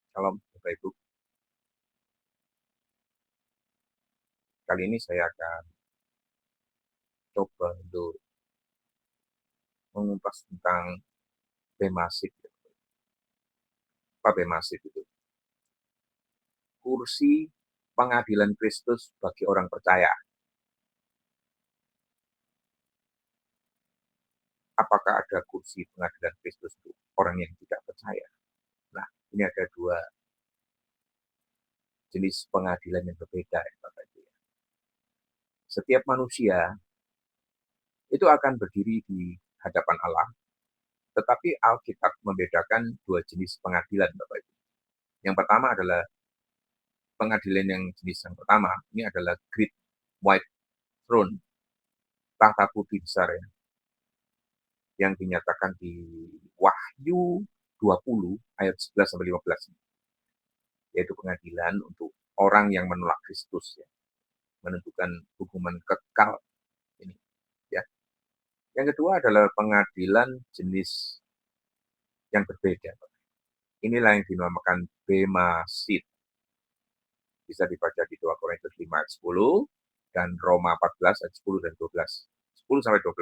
Salam Bapak Ibu. Kali ini saya akan coba untuk mengupas tentang bemasif. Apa bemasif itu? Kursi pengadilan Kristus bagi orang percaya. Apakah ada kursi pengadilan Kristus untuk orang yang tidak percaya? Nah, ini ada dua jenis pengadilan yang berbeda ya Bapak Ibu. Setiap manusia itu akan berdiri di hadapan Allah, tetapi Alkitab membedakan dua jenis pengadilan Bapak Ibu. Yang pertama adalah pengadilan yang jenis yang pertama, ini adalah Great White Throne, tahta putih besar ya, yang dinyatakan di Wahyu 20 ayat 11 sampai 15, yaitu pengadilan untuk orang yang menolak Kristus ya, menentukan hukuman kekal ini ya. Yang kedua adalah pengadilan jenis yang berbeda. Inilah yang dinamakan Bema Seat. Bisa dibaca di 2 Korintus 5 ayat 10 dan Roma 14 ayat 10 dan 12. 10 sampai 12.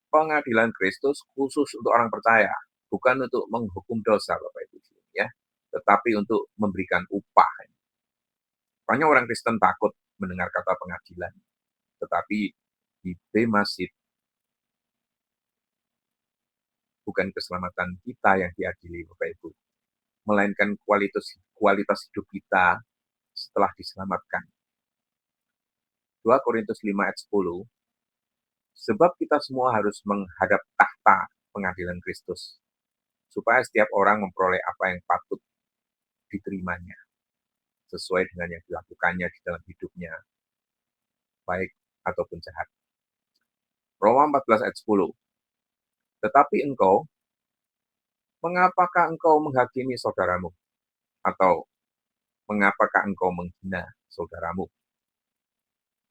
Pengadilan Kristus khusus untuk orang percaya, bukan untuk menghukum dosa Bapak Ibu ya, tetapi untuk memberikan upah. Banyak orang Kristen takut mendengar kata pengadilan, tetapi di Bema Seat bukan keselamatan kita yang diadili Bapak Ibu, melainkan kualitas hidup kita setelah diselamatkan. 2 Korintus 5 ayat 10, sebab kita semua harus menghadap tahta pengadilan Kristus, supaya setiap orang memperoleh apa yang patut diterimanya, sesuai dengan yang dilakukannya di dalam hidupnya, baik ataupun jahat. Roma 14 ayat 10, tetapi engkau, mengapakah engkau menghakimi saudaramu? Atau mengapakah engkau menghina saudaramu?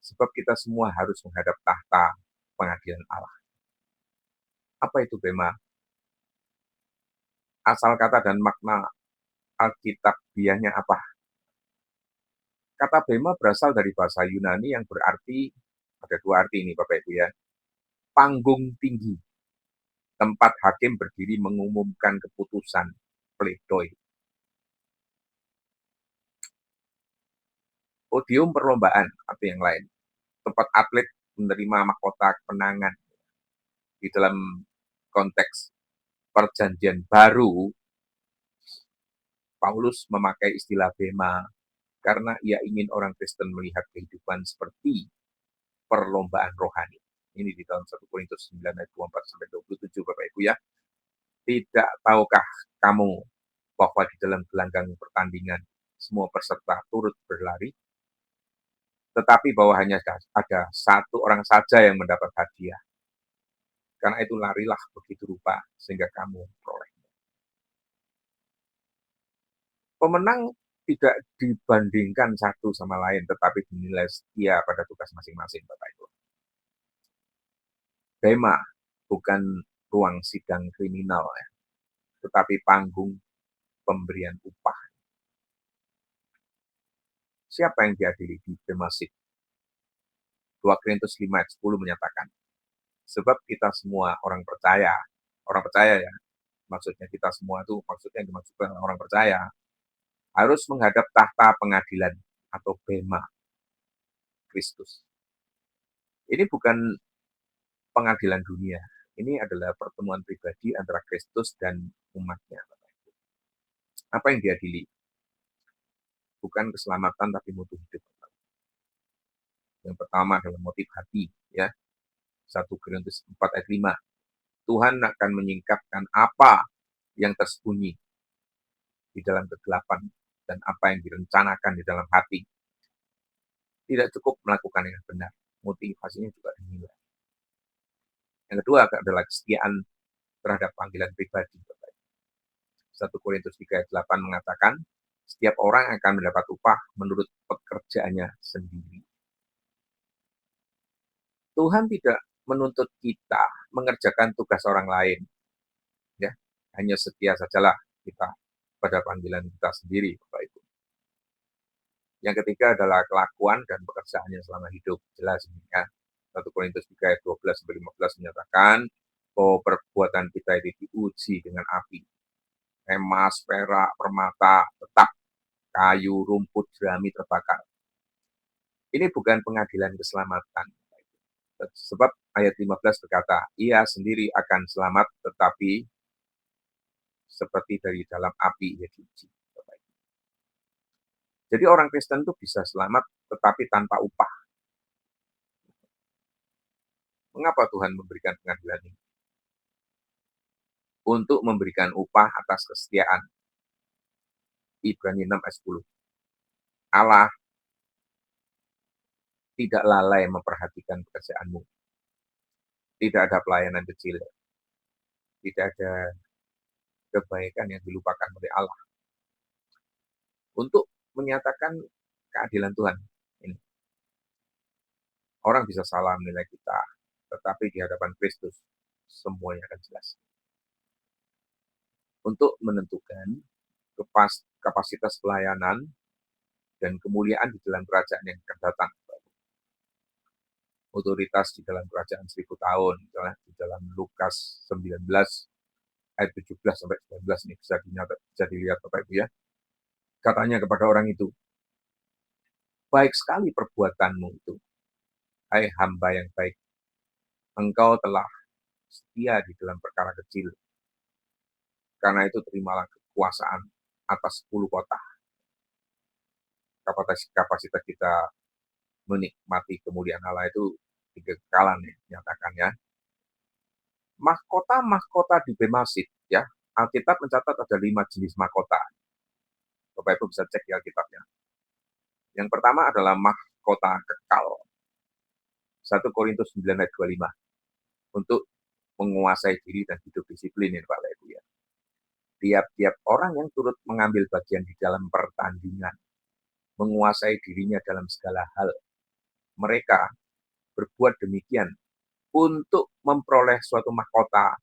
Sebab kita semua harus menghadap tahta pengadilan Allah. Apa itu Bema? Asal kata dan makna Alkitabiahnya apa? Kata Bema berasal dari bahasa Yunani yang berarti, ada dua arti ini Bapak Ibu ya, panggung tinggi, tempat hakim berdiri mengumumkan keputusan, pledoi. Podium perlombaan atau yang lain, tempat atlet menerima mahkota kemenangan. Di dalam konteks perjanjian baru, Paulus memakai istilah Bema karena ia ingin orang Kristen melihat kehidupan seperti perlombaan rohani. Ini di tahun 1 Korintus 9 ayat 24 sampai 27 Bapak Ibu ya. Tidak tahukah kamu bahwa di dalam gelanggang pertandingan semua peserta turut berlari, tetapi bahwa hanya ada satu orang saja yang mendapat hadiah. Karena itu larilah begitu rupa sehingga kamu peroleh. Pemenang tidak dibandingkan satu sama lain, tetapi dinilai setia pada tugas masing-masing Bapak Ibu. Bema bukan ruang sidang kriminal ya, tetapi panggung pemberian upah. Siapa yang diadili di Bema Seat? 2 Korintus 5 ayat 10 menyatakan, sebab kita semua orang percaya ya, maksudnya kita semua itu maksudnya dimaksudkan orang percaya, harus menghadap tahta pengadilan atau Bema Kristus. Ini bukan pengadilan dunia, ini adalah pertemuan pribadi antara Kristus dan umatnya. Apa yang diadili? Bukan keselamatan tapi mutu hidup. Yang pertama adalah motif hati ya. 1 Korintus 4 ayat 5. Tuhan akan menyingkapkan apa yang tersembunyi di dalam kegelapan dan apa yang direncanakan di dalam hati. Tidak cukup melakukan yang benar, motivasinya juga dinilai. Yang kedua adalah kesetiaan terhadap panggilan pribadi. 1 Korintus 3 ayat 8 mengatakan, setiap orang akan mendapat upah menurut pekerjaannya sendiri. Tuhan tidak menuntut kita mengerjakan tugas orang lain. Ya, hanya setia sajalah kita pada panggilan kita sendiri, Bapak Ibu. Yang ketiga adalah kelakuan dan pekerjaannya selama hidup. Jelas ini ya. 1 Korintus 3 ayat 12-15 menyatakan bahwa perbuatan kita ini diuji dengan api. Emas, perak, permata, petak, kayu, rumput, jerami terbakar. Ini bukan pengadilan keselamatan. Sebab ayat 15 berkata, ia sendiri akan selamat tetapi seperti dari dalam api ia diuji. Jadi orang Kristen itu bisa selamat tetapi tanpa upah. Mengapa Tuhan memberikan pengadilan ini? Untuk memberikan upah atas kesetiaan. Ibrani 6 ayat 10. Allah tidak lalai memperhatikan pekerjaanmu. Tidak ada pelayanan kecil. Tidak ada kebaikan yang dilupakan oleh Allah. Untuk menyatakan keadilan Tuhan. Ini. Orang bisa salah menilai kita, tetapi di hadapan Kristus semuanya akan jelas. Untuk menentukan kapasitas pelayanan dan kemuliaan di dalam kerajaan yang akan datang. Otoritas di dalam kerajaan 1000 tahun, misalnya di dalam Lukas 19 ayat 17-19 ini bisa dilihat Bapak Ibu ya. Katanya kepada orang itu, baik sekali perbuatanmu itu, hai hamba yang baik. Engkau telah setia di dalam perkara kecil. Karena itu terimalah kekuasaan atas 10 kota. Kapasitas kita menikmati kemuliaan Allah itu kekekalan ya, nyatakannya. Mahkota-mahkota di Bemasit ya. Alkitab mencatat ada 5 jenis mahkota. Bapak Ibu bisa cek di Alkitabnya. Yang pertama adalah mahkota kekal. 1 Korintus 9 ayat 25. Untuk menguasai diri dan hidup disiplin ya Bapak Ibu ya. Tiap-tiap orang yang turut mengambil bagian di dalam pertandingan, menguasai dirinya dalam segala hal. Mereka berbuat demikian untuk memperoleh suatu mahkota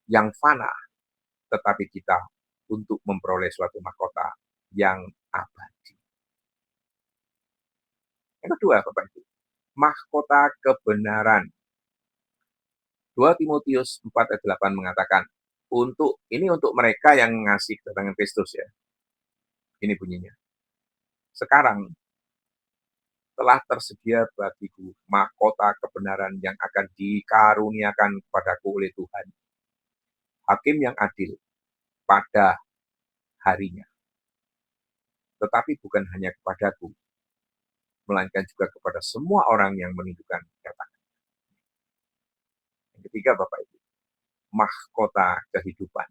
yang fana, tetapi kita untuk memperoleh suatu mahkota yang abadi. Yang kedua, Bapak Ibu, mahkota kebenaran. 2 Timotius 4 ayat 8 mengatakan, untuk mereka yang ngasih kedatangan Kristus ya. Ini bunyinya. Sekarang telah tersedia bagiku mahkota kebenaran yang akan dikaruniakan kepadaku oleh Tuhan. Hakim yang adil pada harinya. Tetapi bukan hanya kepadaku, melainkan juga kepada semua orang yang menunjukkan kedatangan. Yang ketiga, Bapak Ibu, mahkota kehidupan.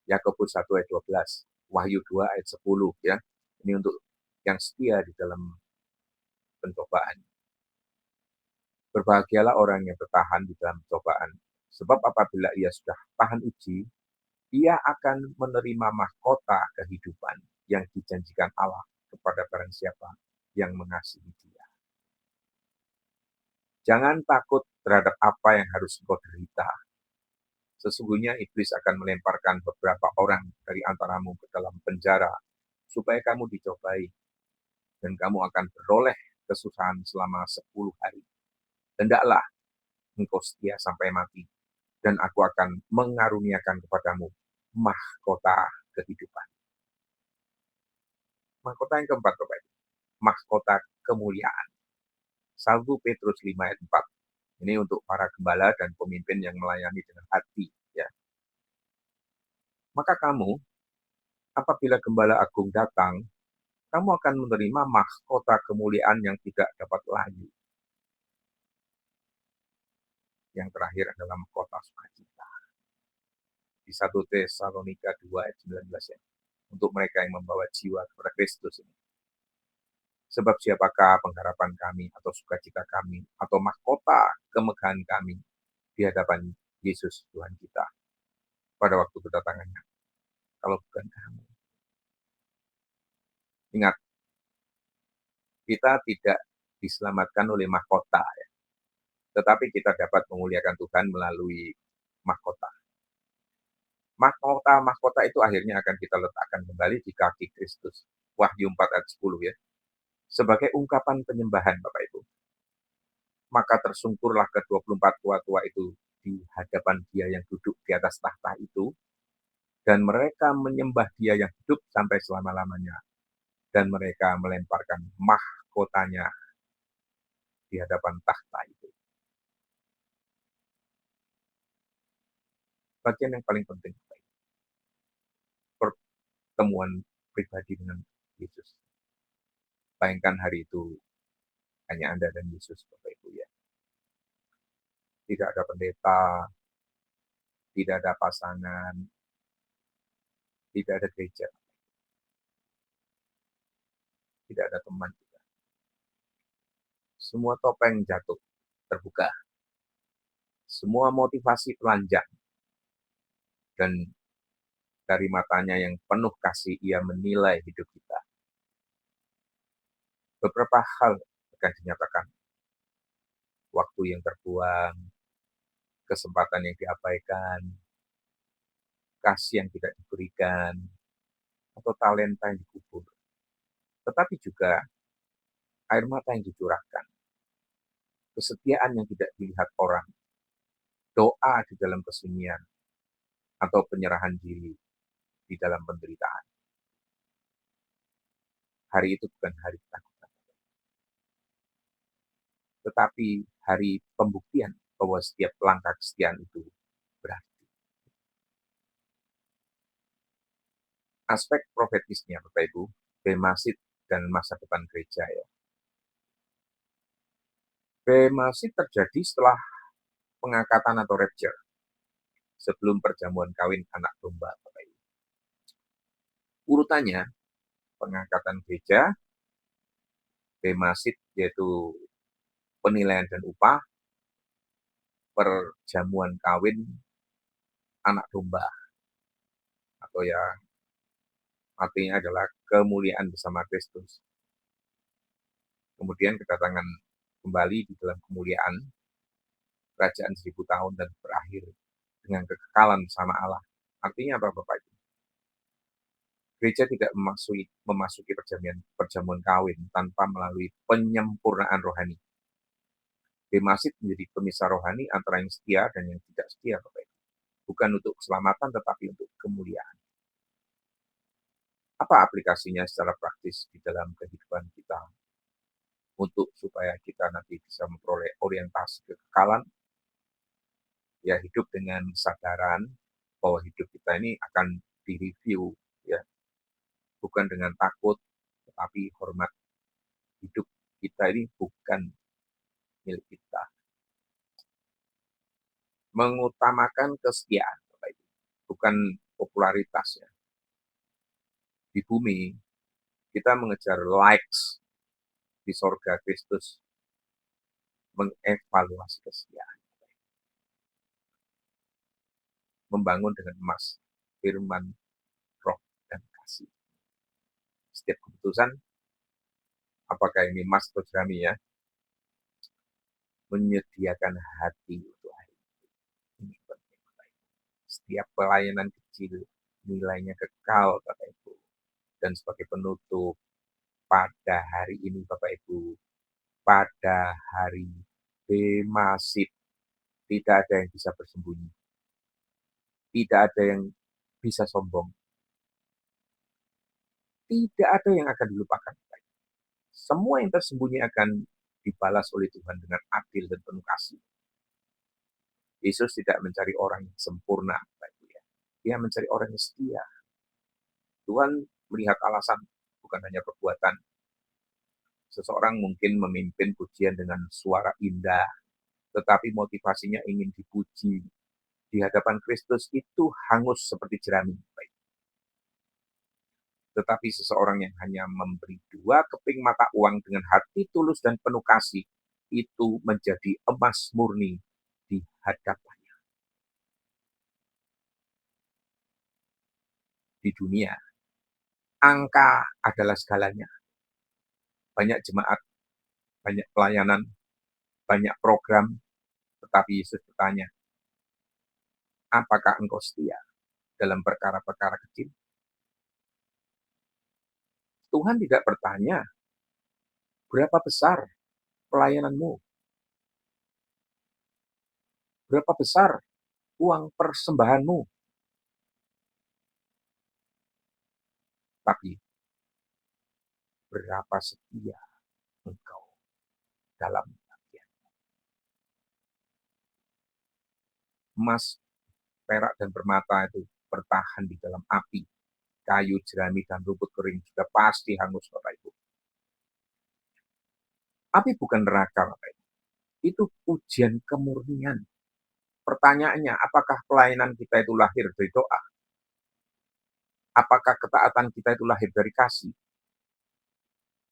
Yakobus 1 ayat 12, Wahyu 2 ayat 10 ya. Ini untuk yang setia di dalam pencobaan. Berbahagialah orang yang bertahan di dalam cobaan, sebab apabila ia sudah tahan uji, ia akan menerima mahkota kehidupan yang dijanjikan Allah kepada barang siapa yang mengasihi dia. Jangan takut terhadap apa yang harus engkau derita. Sesungguhnya iblis akan melemparkan beberapa orang dari antaramu ke dalam penjara, supaya kamu dicobai, dan kamu akan beroleh kesusahan selama 10 hari. Hendaklah engkau setia sampai mati, dan aku akan mengaruniakan kepadamu mahkota kehidupan. Mahkota yang keempat, Bapak Ibu, mahkota kemuliaan. 1 Petrus 5 ayat 4. Ini untuk para gembala dan pemimpin yang melayani dengan hati. Ya. Maka kamu, apabila gembala agung datang, kamu akan menerima mahkota kemuliaan yang tidak dapat layu. Yang terakhir adalah mahkota sukacita. Di 1 Tesalonika 2 ayat 19 ya. Untuk mereka yang membawa jiwa kepada Kristus ini. Sebab siapakah pengharapan kami atau sukacita kami atau mahkota kemegahan kami di hadapan Yesus Tuhan kita pada waktu kedatangannya. Kalau bukan kamu. Ingat, kita tidak diselamatkan oleh mahkota ya. Tetapi kita dapat memuliakan Tuhan melalui mahkota. Mahkota-mahkota itu akhirnya akan kita letakkan kembali di kaki Kristus. Wahyu 4 ayat 10 ya. Sebagai ungkapan penyembahan Bapak Ibu. Maka tersungkurlah ke-24 tua-tua itu di hadapan Dia yang duduk di atas tahta itu, dan mereka menyembah Dia yang hidup sampai selama-lamanya. Dan mereka melemparkan mahkotanya di hadapan tahta itu. Bagian yang paling penting, pertemuan pribadi dengan Yesus. Bayangkan hari itu hanya Anda dan Yesus, Bapak Ibu ya. Tidak ada pendeta, tidak ada pasangan, tidak ada gereja, tidak ada teman juga. Semua topeng jatuh, terbuka. Semua motivasi telanjang. Dan dari matanya yang penuh kasih, Ia menilai hidup kita. Beberapa hal akan dinyatakan. Waktu yang terbuang, kesempatan yang diabaikan, kasih yang tidak diberikan, atau talenta yang dikubur. Tetapi juga air mata yang dicurahkan, kesetiaan yang tidak dilihat orang, doa di dalam kesunyian, atau penyerahan diri di dalam penderitaan. Hari itu bukan hari ketakutan, tetapi hari pembuktian bahwa setiap langkah kesetiaan itu berarti. Aspek profetisnya, Bapak Ibu, bemasid dan masa depan gereja ya. Bemasid terjadi setelah pengangkatan atau rapture, sebelum perjamuan kawin anak domba, Bapak Ibu. Urutannya, pengangkatan gereja, bemasid yaitu penilaian dan upah, perjamuan kawin anak domba, atau ya artinya adalah kemuliaan bersama Kristus. Kemudian kedatangan kembali di dalam kemuliaan kerajaan 1000 tahun dan berakhir dengan kekekalan bersama Allah. Artinya apa Bapak Ibu? Gereja tidak memasuki perjamuan kawin tanpa melalui penyempurnaan rohani. Bemasid menjadi pemisah rohani antara yang setia dan yang tidak setia, Bapak Ibu. Bukan untuk keselamatan, tetapi untuk kemuliaan. Apa aplikasinya secara praktis di dalam kehidupan kita untuk supaya kita nanti bisa memperoleh orientasi kekekalan, ya hidup dengan kesadaran bahwa hidup kita ini akan direview, ya bukan dengan takut, tetapi hormat. Hidup kita ini bukan milik kita. Mengutamakan kesetiaan, bukan popularitas ya. Di bumi kita mengejar likes, di sorga Kristus mengevaluasi kesetiaan. Membangun dengan emas, firman, roh, dan kasih. Setiap keputusan, apakah ini emas atau jerami ya, menyediakan hati untuk hari ini. Setiap pelayanan kecil, nilainya kekal, Bapak Ibu. Dan sebagai penutup, pada hari ini Bapak Ibu, pada hari bemasid, tidak ada yang bisa bersembunyi. Tidak ada yang bisa sombong. Tidak ada yang akan dilupakan. Semua yang tersembunyi akan dibalas oleh Tuhan dengan adil dan penuh kasih. Yesus tidak mencari orang yang sempurna, Dia mencari orang yang setia. Tuhan melihat alasan, bukan hanya perbuatan. Seseorang mungkin memimpin pujian dengan suara indah, tetapi motivasinya ingin dipuji. Di hadapan Kristus itu hangus seperti jerami. Tetapi seseorang yang hanya memberi 2 keping mata uang dengan hati tulus dan penuh kasih, itu menjadi emas murni di hadapannya. Di dunia, angka adalah segalanya. Banyak jemaat, banyak pelayanan, banyak program, tetapi Yesus bertanya, apakah engkau setia dalam perkara-perkara kecil. Tuhan tidak bertanya, berapa besar pelayananmu? Berapa besar uang persembahanmu? Tapi berapa setia engkau dalam bagian. Emas, perak, dan permata itu bertahan di dalam api. Kayu, jerami, dan rumput kering juga pasti hangus, Bapak Ibu. Api bukan neraka, Bapak Ibu. Itu ujian kemurnian. Pertanyaannya, apakah pelayanan kita itu lahir dari doa? Apakah ketaatan kita itu lahir dari kasih?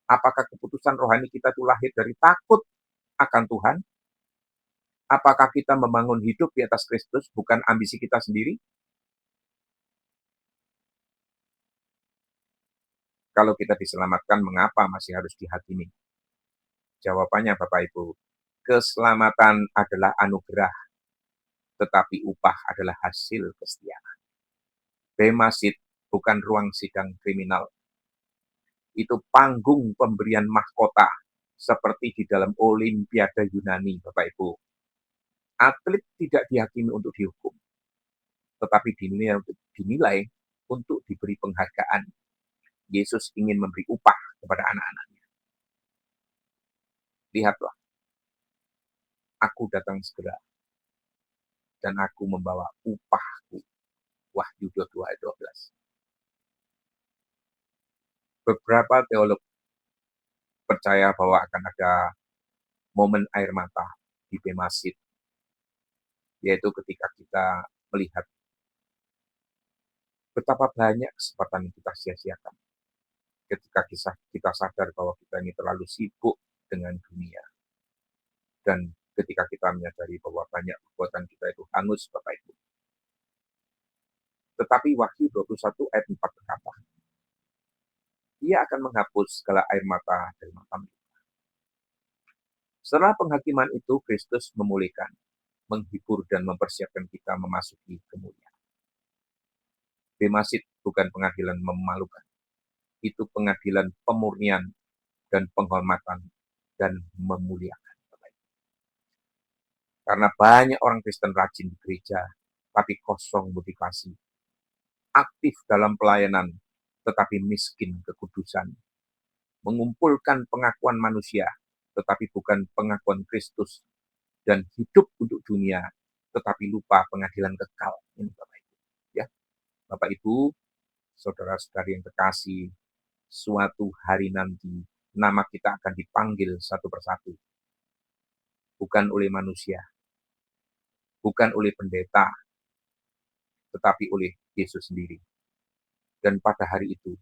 Apakah keputusan rohani kita itu lahir dari takut akan Tuhan? Apakah kita membangun hidup di atas Kristus, bukan ambisi kita sendiri? Kalau kita diselamatkan, mengapa masih harus dihakimi? Jawabannya, Bapak Ibu, keselamatan adalah anugerah, tetapi upah adalah hasil kesetiaan. Bemasit bukan ruang sidang kriminal. Itu panggung pemberian mahkota, seperti di dalam Olimpiade Yunani, Bapak Ibu. Atlet tidak dihakimi untuk dihukum, tetapi dinilai untuk diberi penghargaan. Yesus ingin memberi upah kepada anak-anaknya. Lihatlah, aku datang segera, dan aku membawa upahku. Wahyu 22 ayat 12. Beberapa teolog percaya bahwa akan ada momen air mata di Bemasit, yaitu ketika kita melihat betapa banyak kesempatan yang kita sia-siakan. Ketika kita sadar bahwa kita ini terlalu sibuk dengan dunia. Dan ketika kita menyadari bahwa banyak perbuatan kita itu hangus, Bapak Ibu. Tetapi Wahyu 21 ayat 4 berkata, Ia akan menghapus segala air mata dari mata mereka. Setelah penghakiman itu, Kristus memulihkan, menghibur, dan mempersiapkan kita memasuki kemuliaan. Bemasit bukan pengadilan memalukan. Itu pengadilan pemurnian dan penghormatan dan memuliakan. Karena banyak orang Kristen rajin di gereja, tapi kosong motivasi. Aktif dalam pelayanan, tetapi miskin kekudusan. Mengumpulkan pengakuan manusia, tetapi bukan pengakuan Kristus. Dan hidup untuk dunia, tetapi lupa pengadilan kekal. Ini Bapak Ibu. Ya, Bapak Ibu, saudara-saudari yang terkasih, suatu hari nanti, nama kita akan dipanggil satu persatu. Bukan oleh manusia, bukan oleh pendeta, tetapi oleh Yesus sendiri. Dan pada hari itu,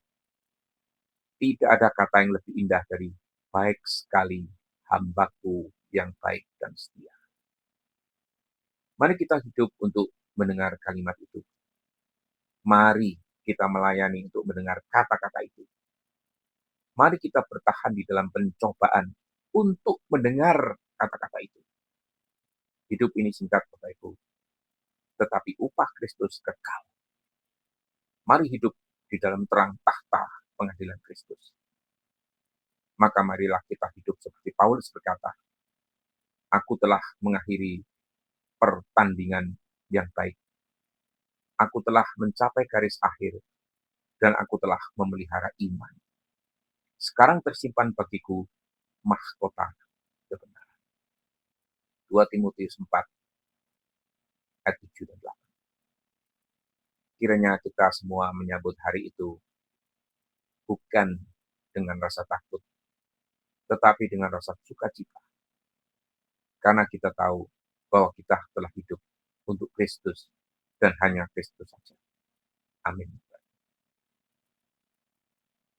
tidak ada kata yang lebih indah dari baik sekali hambaku yang baik dan setia. Mari kita hidup untuk mendengar kalimat itu. Mari kita melayani untuk mendengar kata-kata itu. Mari kita bertahan di dalam pencobaan untuk mendengar kata-kata itu. Hidup ini singkat, Bapak Ibu, tetapi upah Kristus kekal. Mari hidup di dalam terang tahta pengadilan Kristus. Maka marilah kita hidup seperti Paulus berkata, aku telah mengakhiri pertandingan yang baik. Aku telah mencapai garis akhir, dan aku telah memelihara iman. Sekarang tersimpan bagiku mahkota kebenaran. 2 Timotius 4 ayat 7 dan 8. Kiranya kita semua menyambut hari itu bukan dengan rasa takut, tetapi dengan rasa sukacita. Karena kita tahu bahwa kita telah hidup untuk Kristus dan hanya Kristus saja. Amin.